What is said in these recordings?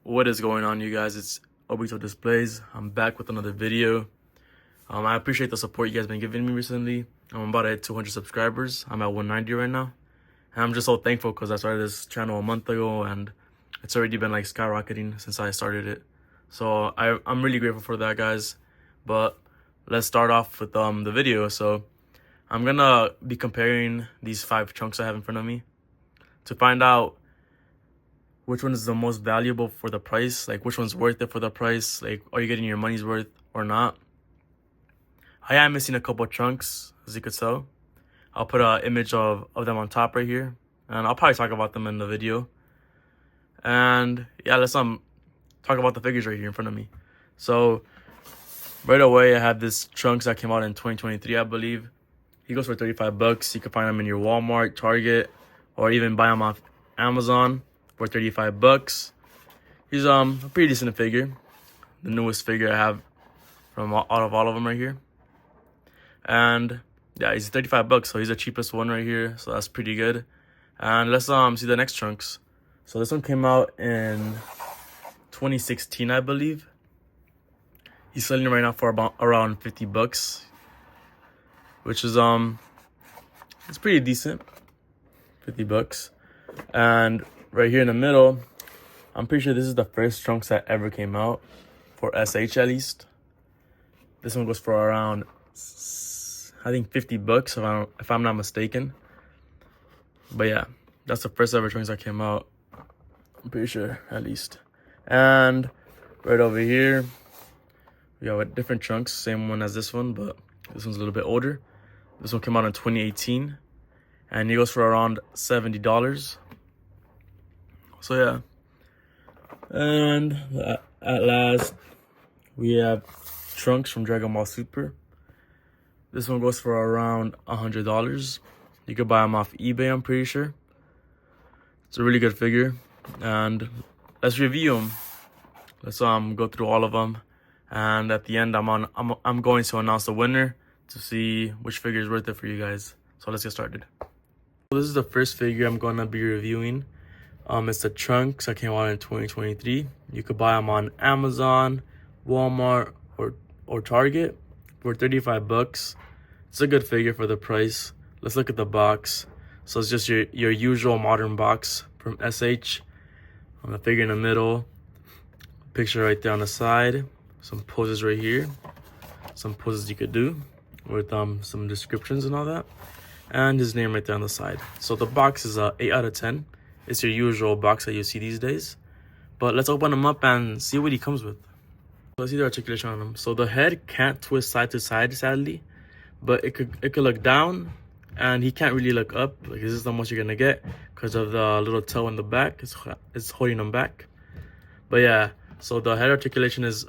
What is going on, you guys? It's Obito Displays. I'm back with another video. I appreciate the support you guys been giving me recently. I'm about at 200 subscribers. I'm at 190 right now. And I'm just so thankful because I started this channel a month ago and it's already been like skyrocketing since I started it. So I'm really grateful for that, guys. But let's start off with the video. So I'm gonna be comparing these 5 trunks I have in front of me to find out which one is the most valuable for the price, like which one's worth it for the price, like are you getting your money's worth or not. I am missing a couple of trunks, as you could tell. I'll put an image of them on top right here, and I'll probably talk about them in the video. And yeah, let's talk about the figures right here in front of me. So right away, I have this trunks that came out in 2023, I believe. He goes for 35 bucks. You can find them in your Walmart, Target, or even buy them off Amazon for 35 bucks. He's a pretty decent figure. The newest figure I have from out of all of them right here. And yeah, he's 35 bucks, so he's the cheapest one right here. So that's pretty good. And let's see the next trunks. So this one came out in 2016, I believe. He's selling it right now for about around 50 bucks, which is it's pretty decent. 50 bucks. And right here in the middle, I'm pretty sure this is the first trunks that ever came out for SH at least. This one goes for around, I think, 50 bucks if I'm not mistaken. But yeah, that's the first ever trunks that came out. I'm pretty sure, at least. And right over here, we got different trunks, same one as this one, but this one's a little bit older. This one came out in 2018, and it goes for around $70. So yeah, and at last, we have trunks from Dragon Ball Super. This one goes for around $100. You could buy them off eBay, I'm pretty sure. It's a really good figure, and let's review them. Let's go through all of them, and at the end, I'm going to announce the winner to see which figure is worth it for you guys. So let's get started. So this is the first figure I'm gonna be reviewing. It's the trunks that came out in 2023. You could buy them on Amazon, Walmart, or Target for 35 bucks. It's a good figure for the price. Let's look at the box. So it's just your usual modern box from SH. On the figure in the middle, picture right there on the side, some poses right here, some poses you could do with some descriptions and all that, and his name right there on the side. So the box is a 8 out of 10. It's your usual box that you see these days. But let's open them up and see what he comes with. Let's see the articulation on him. So the head can't twist side to side, sadly. But it could look down, and he can't really look up. Like, this is the most you're gonna get because of the little toe in the back. It's holding him back. But yeah, so the head articulation is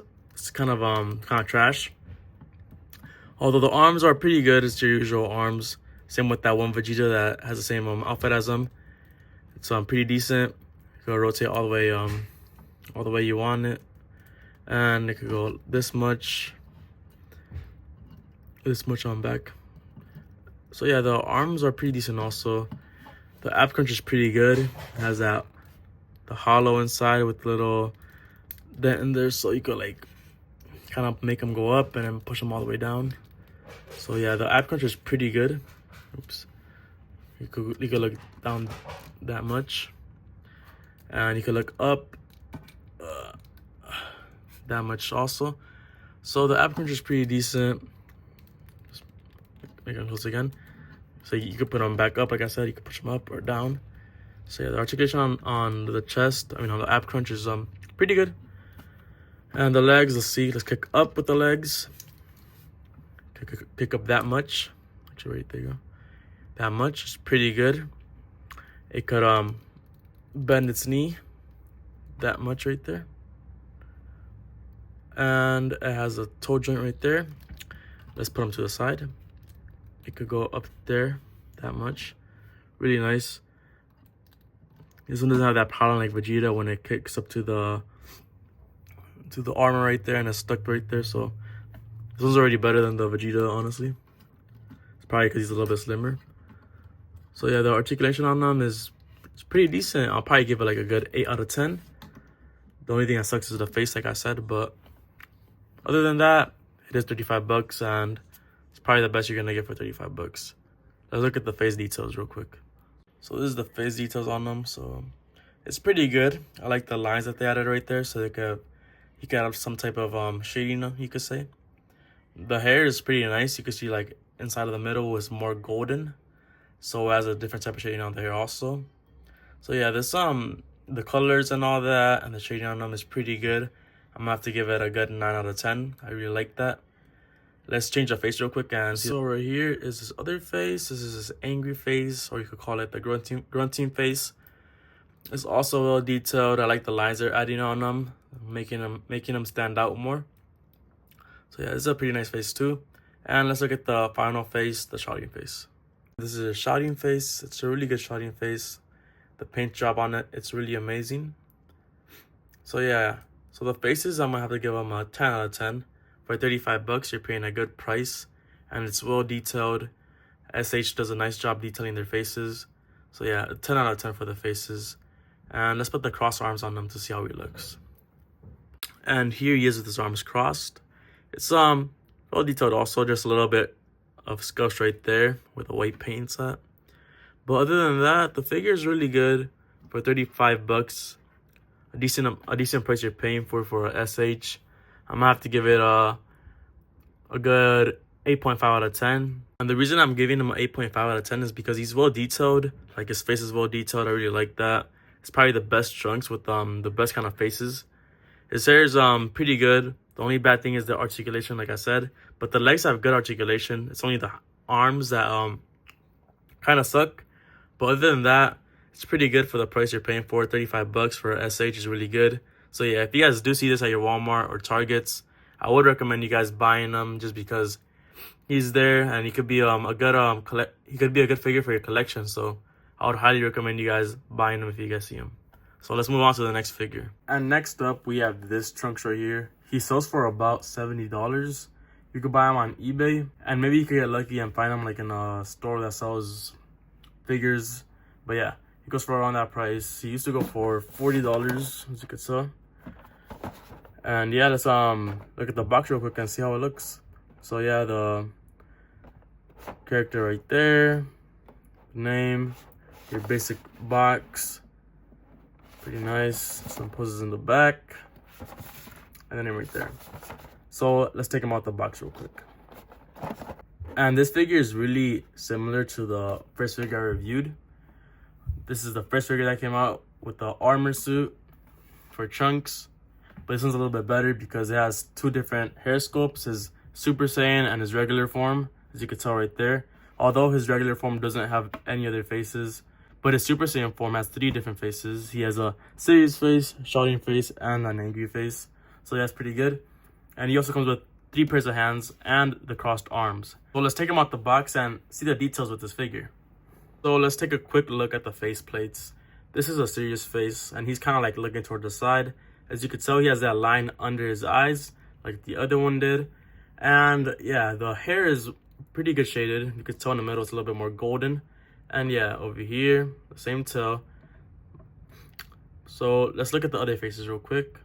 kind of trash. Although the arms are pretty good, it's your usual arms. Same with that one Vegeta that has the same outfit as him. It's pretty decent. You can rotate all the way you want it, and it could go this much on back. So yeah, the arms are pretty decent also. The ab crunch is pretty good. It has the hollow inside with little dent in there, so you could like kind of make them go up and then push them all the way down. So yeah, the ab crunch is pretty good. Oops. You could look down that much, and you could look up that much also. So the ab crunch is pretty decent. Just make them close again. So you could put them back up, like I said. You could push them up or down. So yeah, the articulation on the chest, on the ab crunch is pretty good. And the legs, let's kick up with the legs. Pick up that much. Actually, right there you go. That much is pretty good. It could bend its knee that much right there, and it has a toe joint right there. Let's put them to the side. It could go up there that much. Really nice. This one doesn't have that pattern like Vegeta when it kicks up to the armor right there and it's stuck right there. So this one's already better than the Vegeta, honestly. It's probably because he's a little bit slimmer. So yeah, the articulation on them is pretty decent. I'll probably give it like a good 8 out of 10. The only thing that sucks is the face, like I said, but other than that, it is 35 bucks, and it's probably the best you're gonna get for 35 bucks. Let's look at the face details real quick. So this is the face details on them. So it's pretty good. I like the lines that they added right there, so you could have some type of shading, you could say. The hair is pretty nice. You can see like inside of the middle is more golden, so it has a different type of shading on the hair also. So yeah, this the colors and all that and the shading on them is pretty good. I'm gonna have to give it a good 9 out of 10. I really like that. Let's change the face real quick and see. So right here is this other face. This is this angry face, or you could call it the grunting face. It's also well detailed. I like the lines they're adding on them, making them stand out more. So yeah, this is a pretty nice face too. And let's look at the final face, the shouting face. This is a shouting face. It's a really good shouting face. The paint job on it, it's really amazing. So yeah, so the faces, I'm gonna have to give them a 10 out of 10. For 35 bucks, you're paying a good price, and it's well detailed. SH does a nice job detailing their faces. So yeah, a 10 out of 10 for the faces. And let's put the cross arms on them to see how he looks. And here he is with his arms crossed. It's well detailed also, just a little bit of scuffs right there with the white paint set. But other than that, the figure is really good for 35 bucks. A decent price you're paying for a SH. I'm gonna have to give it a good 8.5 out of 10. And the reason I'm giving him an 8.5 out of 10 is because he's well detailed. Like his face is well detailed. I really like that. It's probably the best Trunks with the best kind of faces. His hair is pretty good. The only bad thing is the articulation, like I said. But the legs have good articulation. It's only the arms that kind of suck. But other than that, it's pretty good for the price you're paying for. 35 bucks for a SH is really good. So yeah, if you guys do see this at your Walmart or Targets, I would recommend you guys buying them just because he's there and he could be a good figure for your collection. So I would highly recommend you guys buying them if you guys see him. So let's move on to the next figure. And next up, we have this Trunks right here. He sells for about $70. You could buy him on eBay, and maybe you could get lucky and find him like in a store that sells figures. But yeah, he goes for around that price. He used to go for $40, as you could tell. And yeah, let's look at the box real quick and see how it looks. So yeah, the character right there, name, your basic box, pretty nice. Some poses in the back, and then right there. So let's take him out the box real quick. And this figure is really similar to the first figure I reviewed. This is the first figure that came out with the armor suit for Trunks. But this one's a little bit better because it has two different hair sculpts, his Super Saiyan and his regular form, as you can tell right there. Although his regular form doesn't have any other faces, but his Super Saiyan form has 3 different faces. He has a serious face, shouting face, and an angry face. So that's pretty good. And he also comes with 3 pairs of hands and the crossed arms. So let's take him out the box and see the details with this figure. So let's take a quick look at the face plates. This is a serious face, and he's kind of like looking toward the side. As you can tell, he has that line under his eyes, like the other one did. And yeah, the hair is pretty good shaded. You can tell in the middle it's a little bit more golden. And yeah, over here, the same tail. So let's look at the other faces real quick.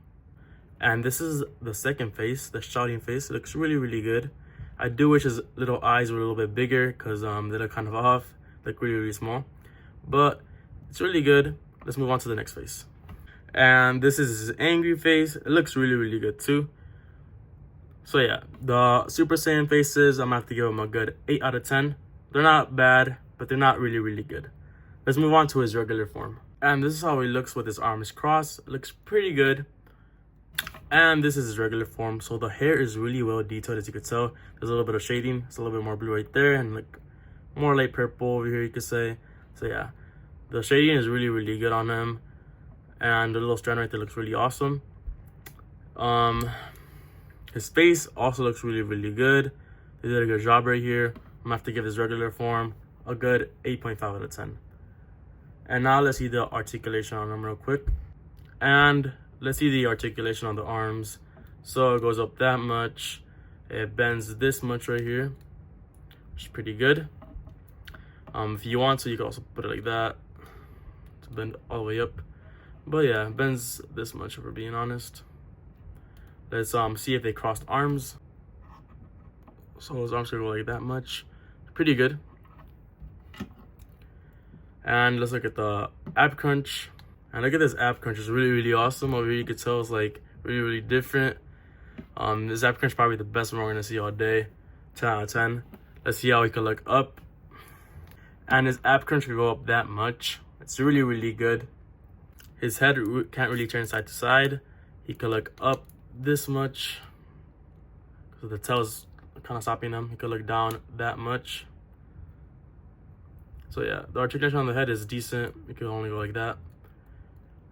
And this is the second face, the shouting face. It looks really, really good. I do wish his little eyes were a little bit bigger because they look kind of off, like really, really small. But it's really good. Let's move on to the next face. And this is his angry face. It looks really, really good too. So yeah, the Super Saiyan faces, I'm gonna have to give them a good 8 out of 10. They're not bad, but they're not really, really good. Let's move on to his regular form. And this is how he looks with his arms crossed. It looks pretty good. And this is his regular form. So the hair is really well detailed, as you could tell. There's a little bit of shading. It's a little bit more blue right there, and like more light purple over here, you could say. So yeah, the shading is really, really good on him. And the little strand right there looks really awesome. His face also looks really, really good. They did a good job right here. I'm gonna have to give his regular form a good 8.5 out of 10. And now let's see the articulation on him real quick. And let's see the articulation on the arms. So it goes up that much. It bends this much right here, which is pretty good. If you want to, you can also put it like that to bend all the way up. But yeah, bends this much if we're being honest. Let's see if they crossed arms. So his arms could go like that much. Pretty good. And let's look at the ab crunch. And look at this ab crunch. It's really, really awesome. Over here you could tell it's like really, really different. This ab crunch is probably the best one we're gonna see all day. 10 out of 10. Let's see how he could look up. And his ab crunch could go up that much. It's really, really good. His head can't really turn side to side. He could look up this much. So the tail's kind of stopping him. He could look down that much. So yeah, the articulation on the head is decent. It could only go like that.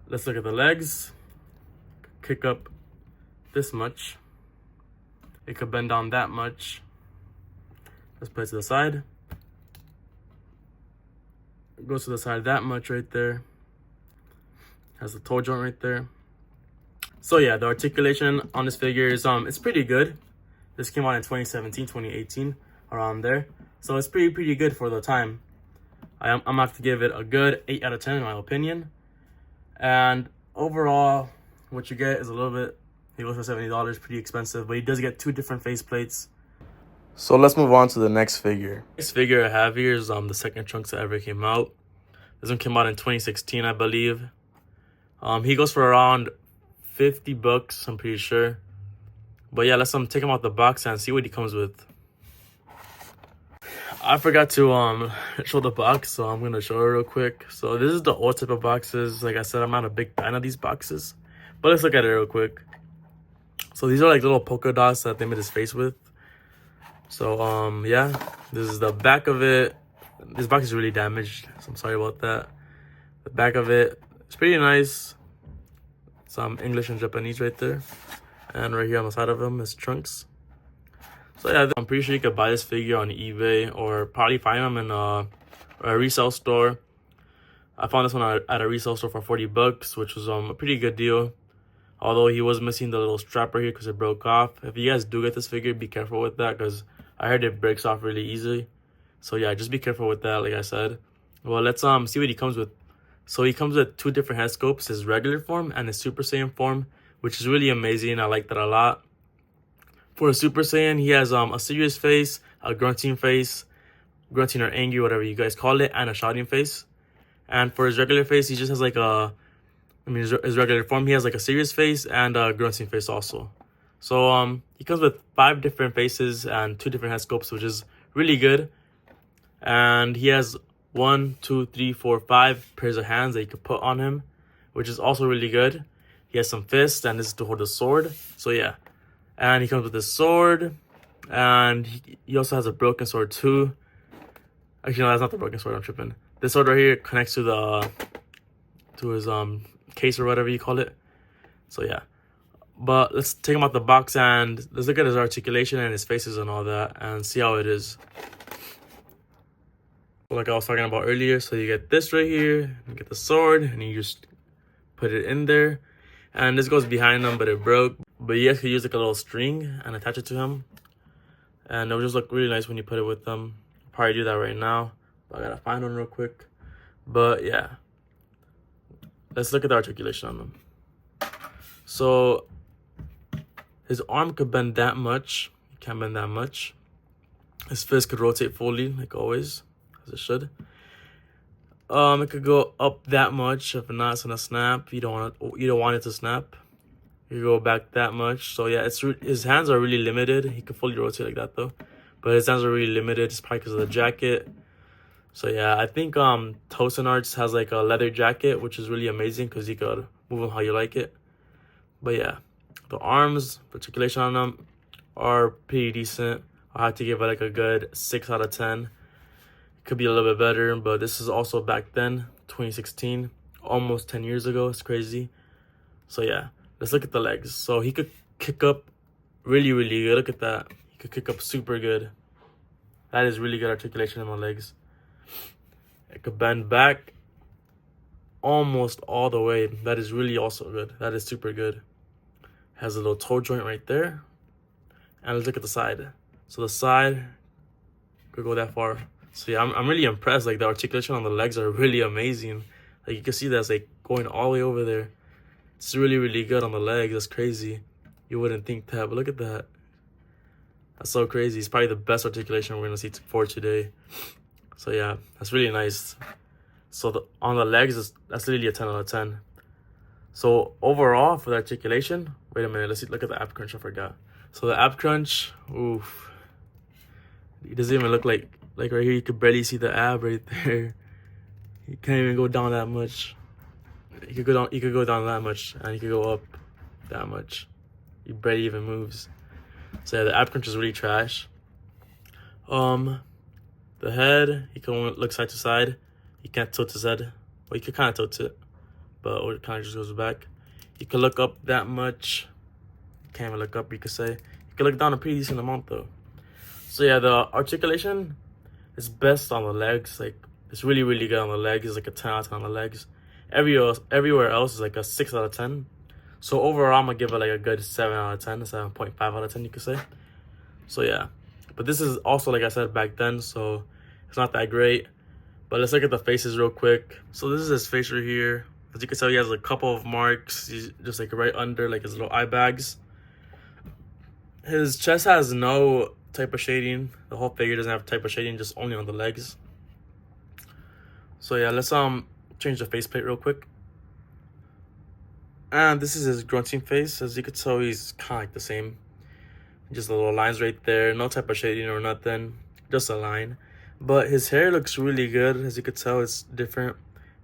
Let's look at the legs. Kick up this much. It could bend down that much. Let's put it to the side. It goes to the side that much right there. Has the toe joint right there. So yeah, the articulation on this figure is it's pretty good. This came out in 2017, 2018, around there. So it's pretty good for the time. I'm gonna have to give it a good 8 out of 10 in my opinion. And overall, what you get is a little bit, he goes for $70, pretty expensive, but he does get 2 different face plates. So let's move on to the next figure. This figure I have here is the second Trunks that ever came out. This one came out in 2016, I believe. He goes for around $50, I'm pretty sure. But yeah, let's take him out the box and see what he comes with. I forgot to show the box, so I'm gonna show it real quick. So this is the old type of boxes. Like I said, I'm not a big fan of these boxes, but let's look at it real quick. So these are like little polka dots that they made his face with. So yeah, this is the back of it. This box is really damaged, so I'm sorry about that. The back of it, it's pretty nice. Some English and Japanese right there, and right here on the side of him is Trunks. So yeah, I'm pretty sure you could buy this figure on eBay or probably find them in a resale store. I found this one at a resale store for $40, which was a pretty good deal. Although he was missing the little strap right here because it broke off. If you guys do get this figure, be careful with that because I heard it breaks off really easily. So yeah, just be careful with that, like I said. Well, let's see what he comes with. So he comes with 2 different head sculpts, his regular form and his Super Saiyan form, which is really amazing. I like that a lot. For a Super Saiyan, he has a serious face, a grunting face, grunting or angry, whatever you guys call it, and a shouting face. And for his regular face, he just has like his regular form, he has like a serious face and a grunting face also. So he comes with 5 different faces and 2 different head sculpts, which is really good. And he has 1, 2, 3, 4, 5 pairs of hands that you could put on him, which is also really good. He has some fists, and this is to hold a sword. So yeah. And he comes with his sword, and he also has a broken sword too. Actually, no, that's not the broken sword, I'm tripping. This sword right here connects to his case or whatever you call it. So yeah. But let's take him out the box and let's look at his articulation and his faces and all that and see how it is. Like I was talking about earlier, so you get this right here, you get the sword, and you just put it in there. And this goes behind him, but it broke. But you guys could use like a little string and attach it to him. And it'll just look really nice when you put it with them. Probably do that right now. But I gotta find one real quick. But yeah. Let's look at the articulation on them. So his arm could bend that much. He can't bend that much. His fist could rotate fully, like always, as it should. It could go up that much. If not, it's gonna snap. You don't want it to snap. You go back that much. So yeah, his hands are really limited. He could fully rotate like that though, but his hands are really limited. It's probably because of the jacket. So yeah, I think Tosin Arts has like a leather jacket, which is really amazing because you could move them how you like it. But yeah, the arms, articulation on them are pretty decent. I have to give it like a good 6 out of 10. Could be a little bit better, but this is also back then, 2016, almost 10 years ago. It's crazy. So yeah, let's look at the legs. So he could kick up really, really good. Look at that. He could kick up super good. That is really good articulation in the legs. It could bend back almost all the way. That is really also good. That is super good. Has a little toe joint right there. And let's look at the side. So the side could go that far. So yeah, I'm really impressed. Like the articulation on the legs are really amazing. Like you can see that's like going all the way over there. It's really, really good on the legs. That's crazy. You wouldn't think that, but look at that. That's so crazy. It's probably the best articulation we're gonna see for today. So yeah, that's really nice. So on the legs, that's literally a 10 out of 10. So overall for the articulation, wait a minute, let's see, look at the ab crunch, I forgot. So the ab crunch, oof. It doesn't even look like right here, you could barely see the ab right there. You can't even go down that much. You could go down that much, and you could go up that much. He barely even moves. So yeah, the ab crunch is really trash. The head, he can only look side to side. You can't tilt his head. Well, you could kind of tilt it, but or it kind of just goes back. You can look up that much. Can't even look up, you could say. You can look down a pretty decent amount though. So yeah, the articulation is best on the legs. Like, it's really, really good on the legs. It's like a 10 out of 10 on the legs. Everywhere else is like a 6 out of 10. So overall, I'm gonna give it like a good 7 out of 10, 7.5 out of 10, you could say. So yeah, but this is also, like I said, back then, so it's not that great. But let's look at the faces real quick. So this is his face right here. As you can tell, he has a couple of marks. He's just like right under like his little eye bags. His chest has no type of shading. The whole figure doesn't have type of shading, just only on the legs. So yeah, let's change the faceplate real quick. And this is his grunting face. As you can tell, he's kind of like the same. Just the little lines right there. No type of shading or nothing. Just a line. But his hair looks really good. As you can tell, it's different.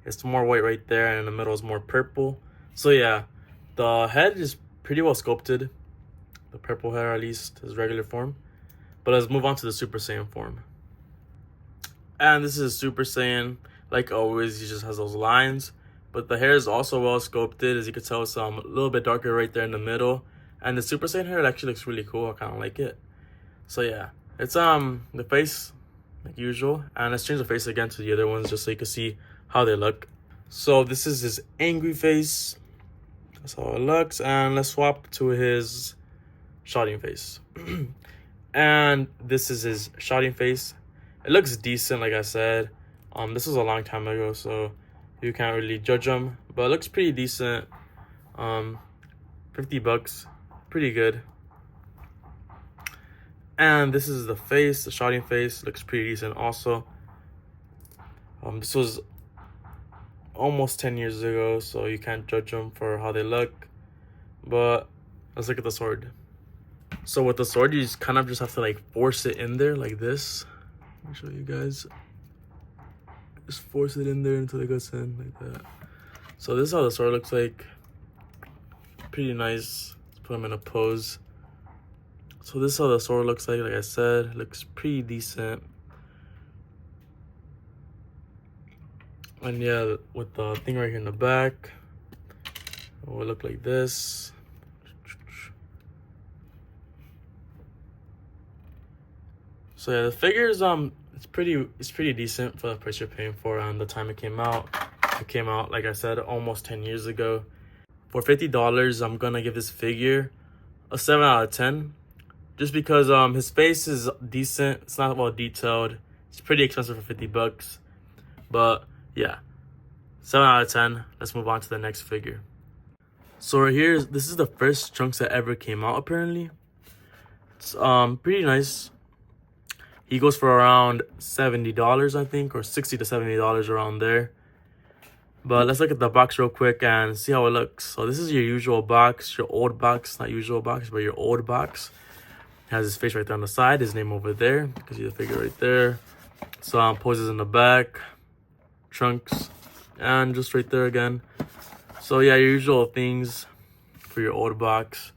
It's more white right there, and in the middle is more purple. So yeah, the head is pretty well sculpted. The purple hair, at least, his regular form. But let's move on to the Super Saiyan form. And this is Super Saiyan. Like always, he just has those lines. But the hair is also well sculpted. As you can tell, it's a little bit darker right there in the middle. And the Super Saiyan hair, it actually looks really cool. I kind of like it. So yeah, it's the face like usual. And let's change the face again to the other ones just so you can see how they look. So this is his angry face. That's how it looks. And let's swap to his shouting face. And this is his shouting face. It looks decent, like I said. This was a long time ago, so you can't really judge him, but it looks pretty decent. $50, pretty good. And this is the face, the shouting face, looks pretty decent also. This was almost 10 years ago, so you can't judge them for how they look. But let's look at the sword. So with the sword, you just kind of just have to like force it in there like this. Let me show you guys. Just force it in there until it goes in like that. So this is how the sword looks like. Pretty nice. Let's put him in a pose. So this is how the sword looks like I said. It looks pretty decent. And yeah, with the thing right here in the back, it will look like this. So yeah, the figure is it's pretty decent for the price you're paying for and the time it came out. It came out, like I said, almost 10 years ago. For $50, I'm gonna give this figure a 7 out of 10. Just because his face is decent. It's not well detailed. It's pretty expensive for $50. But yeah, 7 out of 10. Let's move on to the next figure. So right here, this is the first Trunks that ever came out apparently. It's pretty nice. He goes for around $70, I think, or $60 to $70 around there. But let's look at the box real quick and see how it looks. So this is your usual box, your old box, not usual box, but your old box. It has his face right there on the side, his name over there. You can see the figure right there. Some poses in the back, Trunks, and just right there again. So yeah, your usual things for your old box.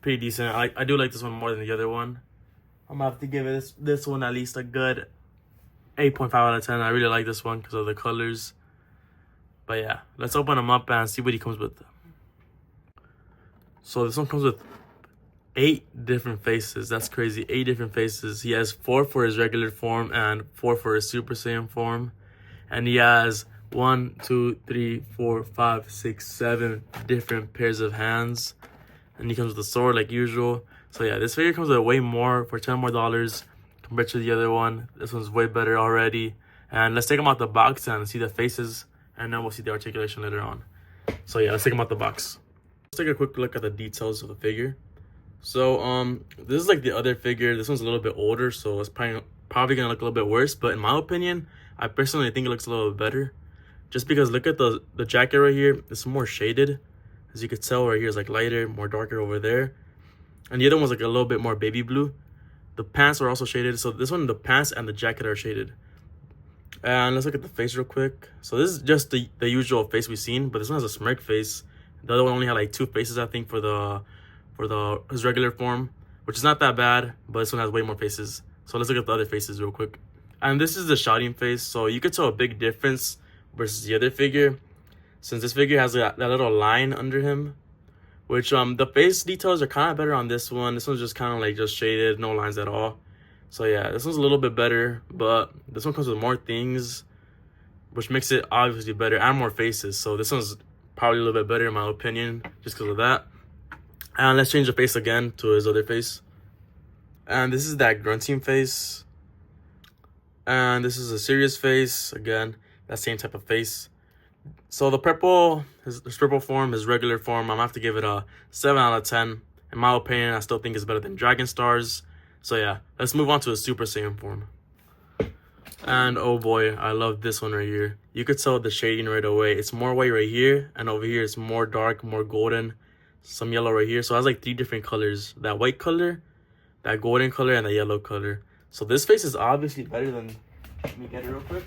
Pretty decent. I do like this one more than the other one. I'm gonna have to give it this one at least a good 8.5 out of 10. I really like this one because of the colors. But yeah, let's open them up and see what he comes with. So this one comes with 8 different faces. That's crazy. 8 different faces. He has 4 for his regular form and 4 for his Super Saiyan form. And he has 1, 2, 3, 4, 5, 6, 7 different pairs of hands. And he comes with a sword like usual. So yeah, this figure comes with way more for $10 more compared to the other one. This one's way better already. And let's take him out the box and see the faces, and then we'll see the articulation later on. So yeah, let's take him out the box. Let's take a quick look at the details of the figure. So this is like the other figure. This one's a little bit older, so it's probably gonna look a little bit worse. But in my opinion, I personally think it looks a little bit better, just because look at the jacket right here. It's more shaded, as you could tell. Right here is like lighter, more darker over there, and the other one's like a little bit more baby blue. The pants are also shaded. So this one, the pants and the jacket are shaded. And let's look at the face real quick. So this is just the usual face we've seen, but this one has a smirk face. The other one only had like 2 faces, I think, for his regular form, which is not that bad, but this one has way more faces. So let's look at the other faces real quick. And this is the shouting face. So you could tell a big difference versus the other figure, since this figure has that little line under him, which the face details are kind of better on this one. This one's just kind of like just shaded, no lines at all. So yeah, this one's a little bit better, but this one comes with more things, which makes it obviously better, and more faces. So this one's probably a little bit better in my opinion, just because of that. And let's change the face again to his other face. And this is that grunting face. And this is a serious face. Again, that same type of face. So the purple, his purple form, his regular form, I'm gonna have to give it a 7 out of 10. In my opinion, I still think it's better than Dragon Stars. So yeah, let's move on to his Super Saiyan form. And oh boy, I love this one right here. You could tell the shading right away. It's more white right here, and over here it's more dark, more golden, some yellow right here. So it has like 3 different colors: that white color, that golden color, and the yellow color. So this face is obviously better than, let me get it real quick.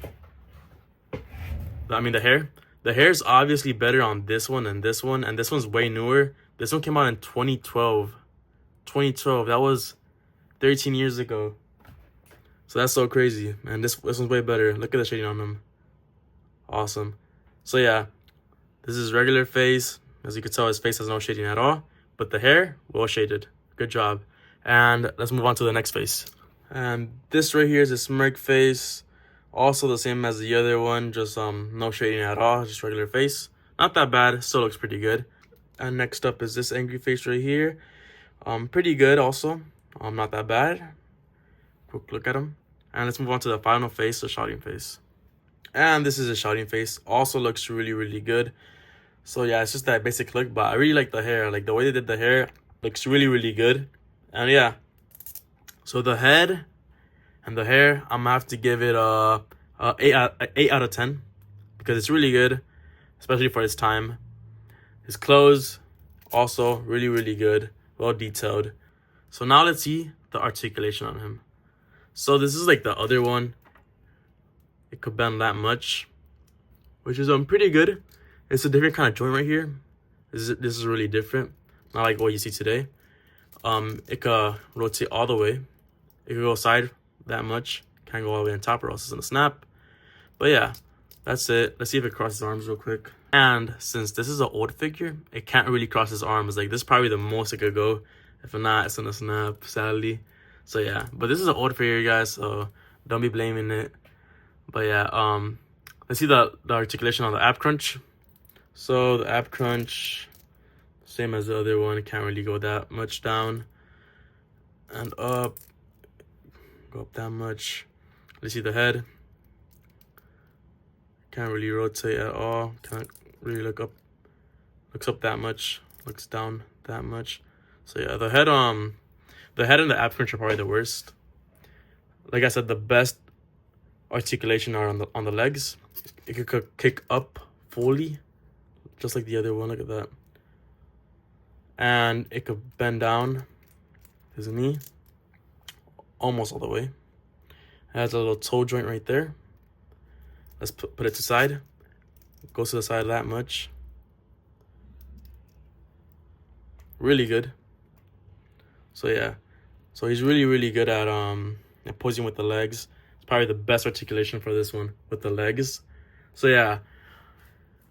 I mean the hair. The hair is obviously better on this one and this one, and this one's way newer. This one came out in 2012. 2012, that was 13 years ago. So that's so crazy, man. This one's way better. Look at the shading on him. Awesome. So yeah, this is regular face. As you can tell, his face has no shading at all, but the hair, well shaded. Good job. And let's move on to the next face. And this right here is a smirk face. Also the same as the other one, just no shading at all, just regular face. Not that bad, still looks pretty good. And next up is this angry face right here. Pretty good also. Not that bad. Quick look at him. And let's move on to the final face, the shouting face. And this is a shouting face. Also looks really, really good. So yeah, it's just that basic look, but I really like the hair. Like the way they did the hair looks really, really good. And yeah, so the head and the hair, I'm gonna have to give it a 8 out of 10 because it's really good, especially for its time. His clothes also really, really good, well detailed. So now let's see the articulation on him. So this is like the other one. It could bend that much, which is pretty good. It's a different kind of joint right here. This is really different, not like what you see today. It could rotate all the way. It could go side that much. Can't go all the way on top or else it's gonna snap. But yeah, that's it. Let's see if it crosses arms real quick. And since this is an old figure, it can't really cross his arms. Like this is probably the most it could go. If not, it's gonna snap, sadly. So yeah, but this is an old figure, guys, so don't be blaming it. But yeah, let's see the articulation on the ab crunch. So the ab crunch, same as the other one, it can't really go that much down and up. Go up that much. Let's see the head. Can't really rotate at all. Can't really look up. Looks up that much. Looks down that much. So yeah, the head and the ab crunch are probably the worst. Like I said, the best articulation are on the legs. It could kick up fully, just like the other one. Look at that. And it could bend down his knee almost all the way. It has a little toe joint right there. Let's put it to the side. It goes to the side that much. Really good. So yeah, so he's really, really good at posing with the legs. It's probably the best articulation for this one with the legs. So yeah,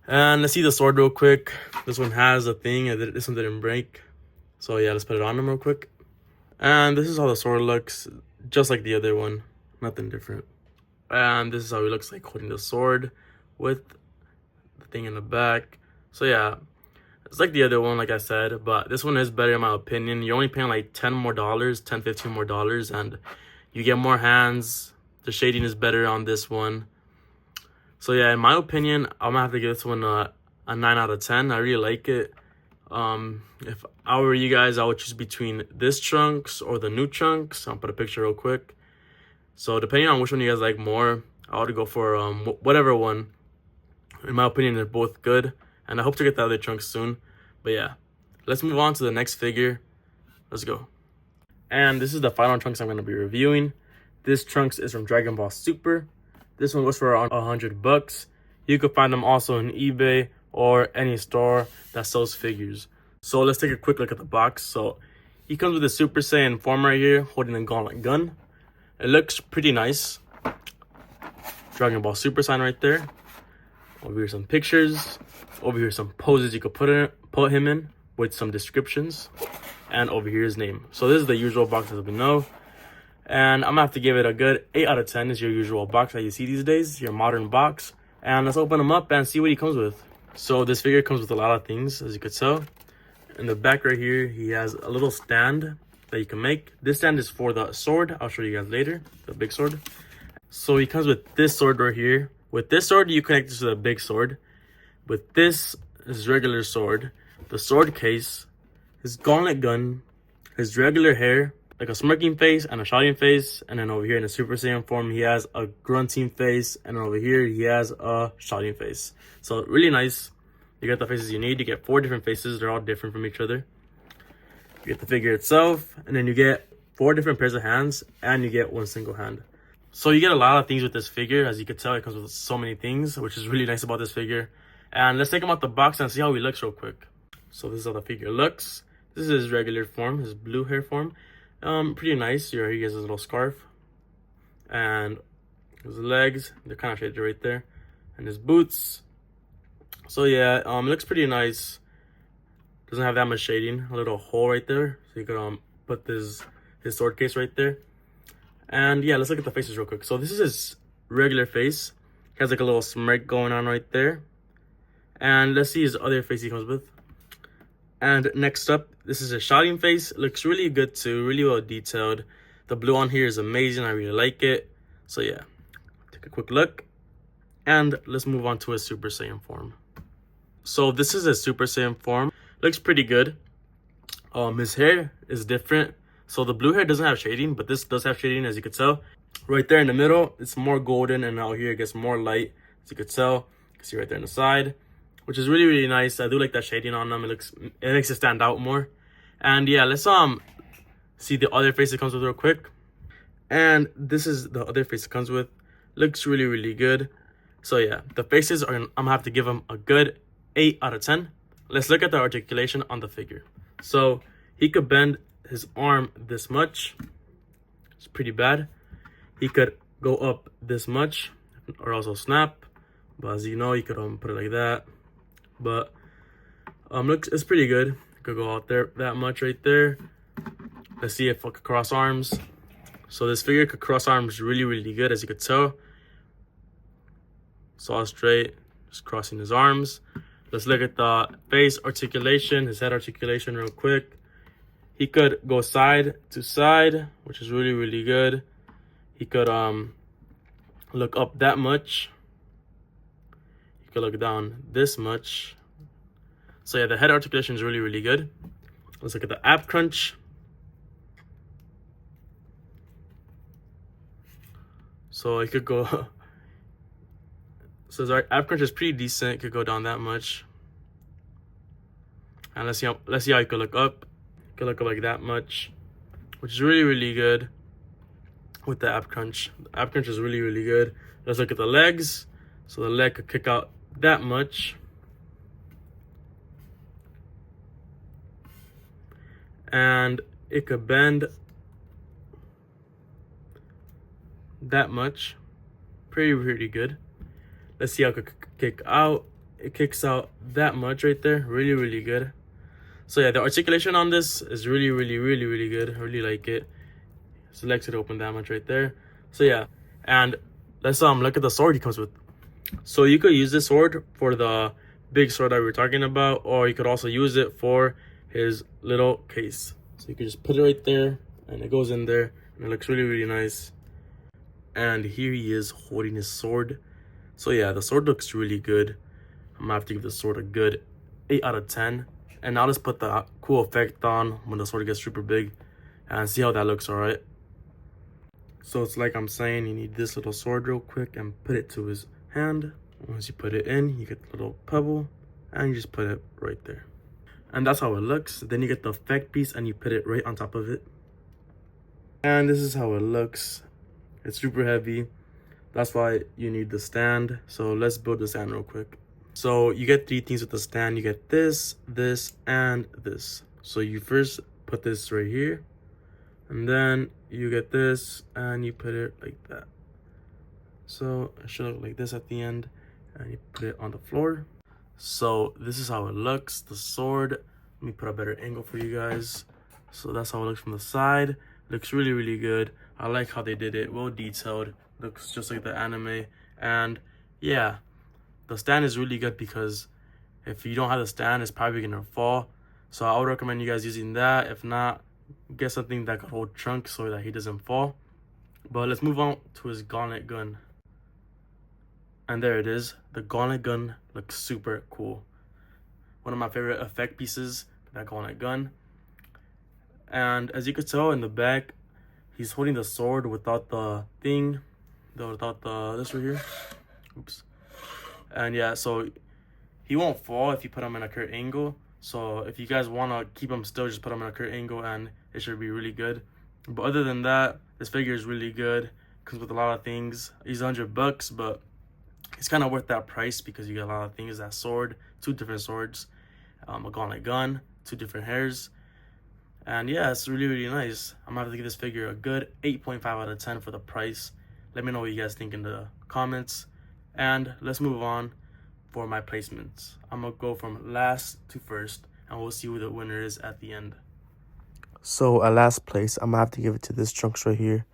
and let's see the sword real quick. This one has a thing, and this one didn't break. So yeah, let's put it on him real quick. And this is how the sword looks, just like the other one, nothing different. And this is how he looks like holding the sword with the thing in the back. So yeah, it's like the other one, like I said, but this one is better in my opinion. You're only paying like $10 more, $15 more, and you get more hands. The shading is better on this one. So yeah, in my opinion, I'm gonna have to give this one a a 9 out of 10. I really like it. If I were you guys, I would choose between this Trunks or the new Trunks. I'll put a picture real quick. So depending on which one you guys like more, I would go for whatever one. In my opinion, they're both good, and I hope to get the other Trunks soon. But yeah, let's move on to the next figure. Let's go. And this is the final Trunks I'm going to be reviewing. This Trunks is from Dragon Ball Super. This one goes for around $100. You could find them also on eBay or any store that sells figures. So let's take a quick look at the box. So he comes with a Super Saiyan form right here, holding a gauntlet gun. It looks pretty nice. Dragon Ball Super sign right there. Over here some pictures. Over here some poses you could put him in with some descriptions. And over here his name. So this is the usual box as we know. And I'm gonna have to give it a good 8 out of 10. Is your usual box that you see these days, your modern box. And let's open him up and see what he comes with. So this figure comes with a lot of things, as you could tell. In the back right here, he has a little stand that you can make. This stand is for the sword. I'll show you guys later, the big sword. So he comes with this sword right here. With this sword, you connect this to the big sword. With this, his regular sword, the sword case, his gauntlet gun, his regular hair, like a smirking face and a shouting face. And then over here in the Super Saiyan form, he has a grunting face. And over here, he has a shouting face. So really nice. You get the faces you need. You get 4 different faces. They're all different from each other. You get the figure itself, and then you get 4 different pairs of hands, and you get 1 single hand. So you get a lot of things with this figure. As you can tell, it comes with so many things, which is really nice about this figure. And let's take him out the box and see how he looks real quick. So this is how the figure looks. This is his regular form, his blue hair form. Pretty nice. Here he has his little scarf. And his legs, they're kind of shaded right there. And his boots. So yeah, it looks pretty nice. Doesn't have that much shading. A little hole right there, so you could put his sword case right there. And yeah, let's look at the faces real quick. So this is his regular face. He has like a little smirk going on right there. And let's see his other face he comes with. And next up, this is his shouting face. It looks really good too, really well detailed. The blue on here is amazing. I really like it. So yeah, take a quick look. And let's move on to his Super Saiyan form. So this is his Super Saiyan form. Looks pretty good. His hair is different. So the blue hair doesn't have shading, but this does have shading, as you could tell. Right there in the middle, it's more golden, and out here it gets more light, as you could tell. You can see right there on the side, which is really, really nice. I do like that shading on them. It makes it stand out more. And yeah, let's see the other face it comes with real quick. And this is the other face it comes with. Looks really, really good. So yeah, the faces are, I'm gonna have to give them a good 8 out of 10. Let's look at the articulation on the figure. So he could bend his arm this much. It's pretty bad. He could go up this much or also snap. But as you know, you could put it like that. But it's pretty good. You could go out there that much right there. Let's see if I could cross arms. So this figure could cross arms really, really good, as you could tell. It's all straight, just crossing his arms. Let's look at the face articulation, his head articulation real quick. He could go side to side, which is really, really good. He could look up that much. He could look down this much. So yeah, the head articulation is really, really good. Let's look at the ab crunch. So he could go... So his ab crunch is pretty decent. It could go down that much. And let's see how he could look up. He could look up like that much, which is really, really good with the ab crunch. The ab crunch is really, really good. Let's look at the legs. So the leg could kick out that much. And it could bend that much. Pretty good. Let's see how it could kick out. It kicks out that much right there. Really, really good. So yeah, the articulation on this is really, really, really, really good. I really like it. So legs could open that much right there. So yeah, and let's look at the sword he comes with. So you could use this sword for the big sword that we were talking about, or you could also use it for his little case. So you could just put it right there, and it goes in there, and it looks really, really nice. And here he is holding his sword. So yeah, the sword looks really good. I'm gonna have to give the sword a good 8 out of 10. And now let's put the cool effect on when the sword gets super big and see how that looks, alright? So it's like I'm saying, you need this little sword real quick and put it to his hand. Once you put it in, you get the little pebble and you just put it right there. And that's how it looks. Then you get the effect piece and you put it right on top of it. And this is how it looks. It's super heavy. That's why you need the stand. So let's build the stand real quick. So you get 3 things with the stand. You get this, this, and this. So you first put this right here. And then you get this and you put it like that. So it should look like this at the end. And you put it on the floor. So this is how it looks, the sword. Let me put a better angle for you guys. So that's how it looks from the side. Looks really, really good. I like how they did it, well detailed. Looks just like the anime. And yeah, the stand is really good because if you don't have the stand, it's probably gonna fall. So I would recommend you guys using that. If not, get something that could hold Trunks so that he doesn't fall. But let's move on to his gauntlet gun. And there it is. The gauntlet gun looks super cool. One of my favorite effect pieces, that gauntlet gun. And as you could tell in the back, he's holding the sword without the thing, without this right here. Oops. And yeah, so he won't fall if you put him in a correct angle. So if you guys want to keep him still, just put him in a correct angle and it should be really good. But other than that, this figure is really good. Comes with a lot of things. He's $100, but it's kind of worth that price because you get a lot of things. That sword, 2 different swords, a gauntlet gun, 2 different hairs. And yeah, it's really, really nice. I'm gonna have to give this figure a good 8.5 out of 10 for the price. Let me know what you guys think in the comments. And let's move on for my placements. I'm gonna go from last to first and we'll see who the winner is at the end. So at last place, I'm gonna have to give it to this Trunks right here.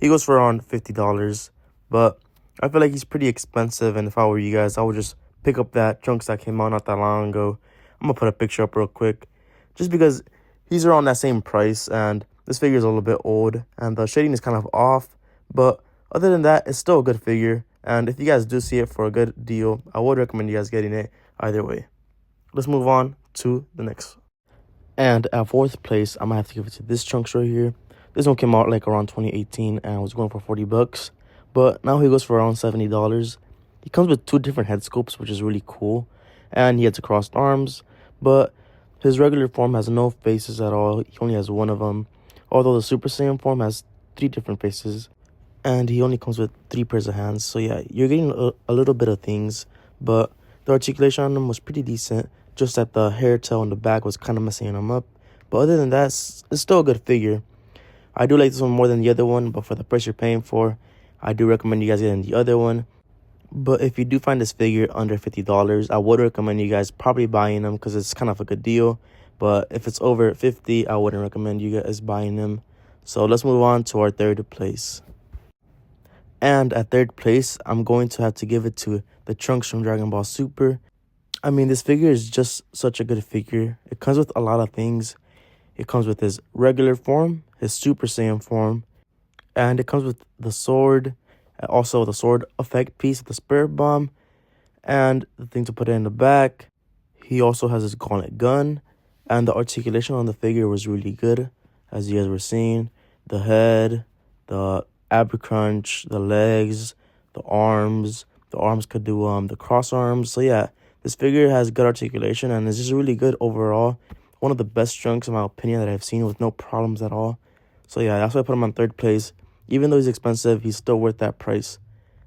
He goes for around $50, but I feel like he's pretty expensive, and if I were you guys, I would just pick up that Trunks that came out not that long ago. I'm gonna put a picture up real quick, just because he's around that same price, and this figure is a little bit old, and the shading is kind of off, but other than that, it's still a good figure, and if you guys do see it for a good deal, I would recommend you guys getting it either way. Let's move on to the next. And at 4th place, I'm gonna have to give it to this Trunks right here. This one came out like around 2018 and was going for $40. But now he goes for around $70. He comes with 2 different head sculpts, which is really cool. And he has crossed arms. But his regular form has no faces at all. He only has 1 of them. Although the Super Saiyan form has 3 different faces. And he only comes with 3 pairs of hands. So yeah, you're getting a little bit of things. But the articulation on him was pretty decent. Just that the hair tail on the back was kind of messing him up. But other than that, it's still a good figure. I do like this one more than the other one. But for the price you're paying for, I do recommend you guys getting the other one. But if you do find this figure under $50, I would recommend you guys probably buying them because it's kind of a good deal. But if it's over $50, I wouldn't recommend you guys buying them. So let's move on to our 3rd place. And at 3rd place, I'm going to have to give it to the Trunks from Dragon Ball Super. I mean, this figure is just such a good figure. It comes with a lot of things. It comes with his regular form, his Super Saiyan form, and it comes with the sword, also the sword effect piece, the spirit bomb, and the thing to put it in the back. He also has his gauntlet gun, and the articulation on the figure was really good, as you guys were seeing. The head, the ab crunch, the legs, the arms could do the cross arms. So yeah, this figure has good articulation and is just really good overall. One of the best Trunks in my opinion that I've seen with no problems at all. So yeah, that's why I put him on 3rd place. Even though he's expensive, he's still worth that price.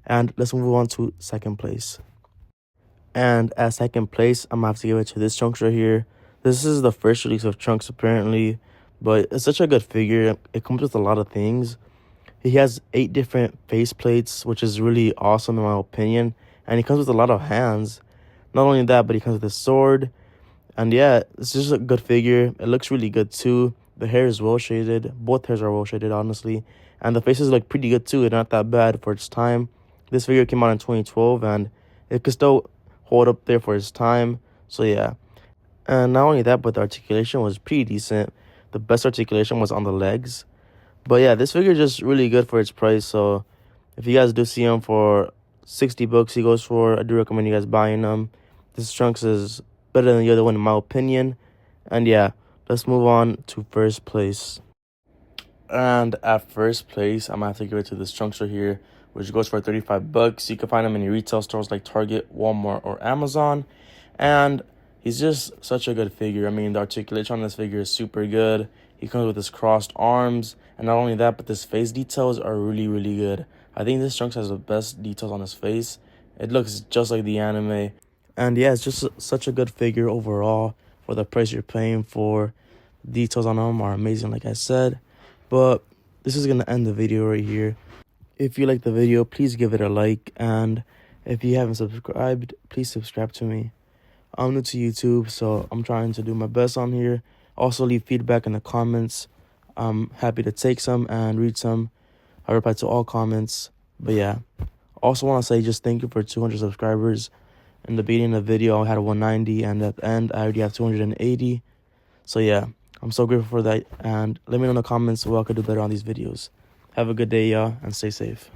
And let's move on to 2nd place. And at 2nd place, I'm gonna have to give it to this Trunks right here. This is the first release of Trunks apparently, but it's such a good figure. It comes with a lot of things. He has 8 different face plates, which is really awesome in my opinion. And he comes with a lot of hands. Not only that, but he comes with his sword. And yeah, it's just a good figure. It looks really good too. The hair is well shaded. Both hairs are well shaded, honestly. And the faces look pretty good too. They're not that bad for its time. This figure came out in 2012 and it could still hold up there for its time. So yeah. And not only that, but the articulation was pretty decent. The best articulation was on the legs. But yeah, this figure is just really good for its price. So if you guys do see him for $60 he goes for, I do recommend you guys buying him. this Trunks is better than the other one in my opinion. And yeah, let's move on to first place. And at first place, I'm gonna have to give it to this Trunks right here, which goes for 35 bucks. You can find him in retail stores like Target, Walmart, or Amazon. And he's just such a good figure. I mean, the articulation on this figure is super good. He comes with his crossed arms, and not only that, but his face details are really, really good. I think this Trunks has the best details on his face. It looks just like the anime. And yeah, it's just such a good figure overall for the price you're paying for. Details on him are amazing, like I said. But this is going to end the video right here. If you like the video, please give it a like. And if you haven't subscribed, please subscribe to me. I'm new to YouTube, so I'm trying to do my best on here. Also, leave feedback in the comments. I'm happy to take some and read some. I reply to all comments. But yeah, also want to say just thank you for 200 subscribers. In the beginning of the video, I had 190, and at the end, I already have 280. So yeah, I'm so grateful for that. And let me know in the comments what I could do better on these videos. Have a good day, y'all, and stay safe.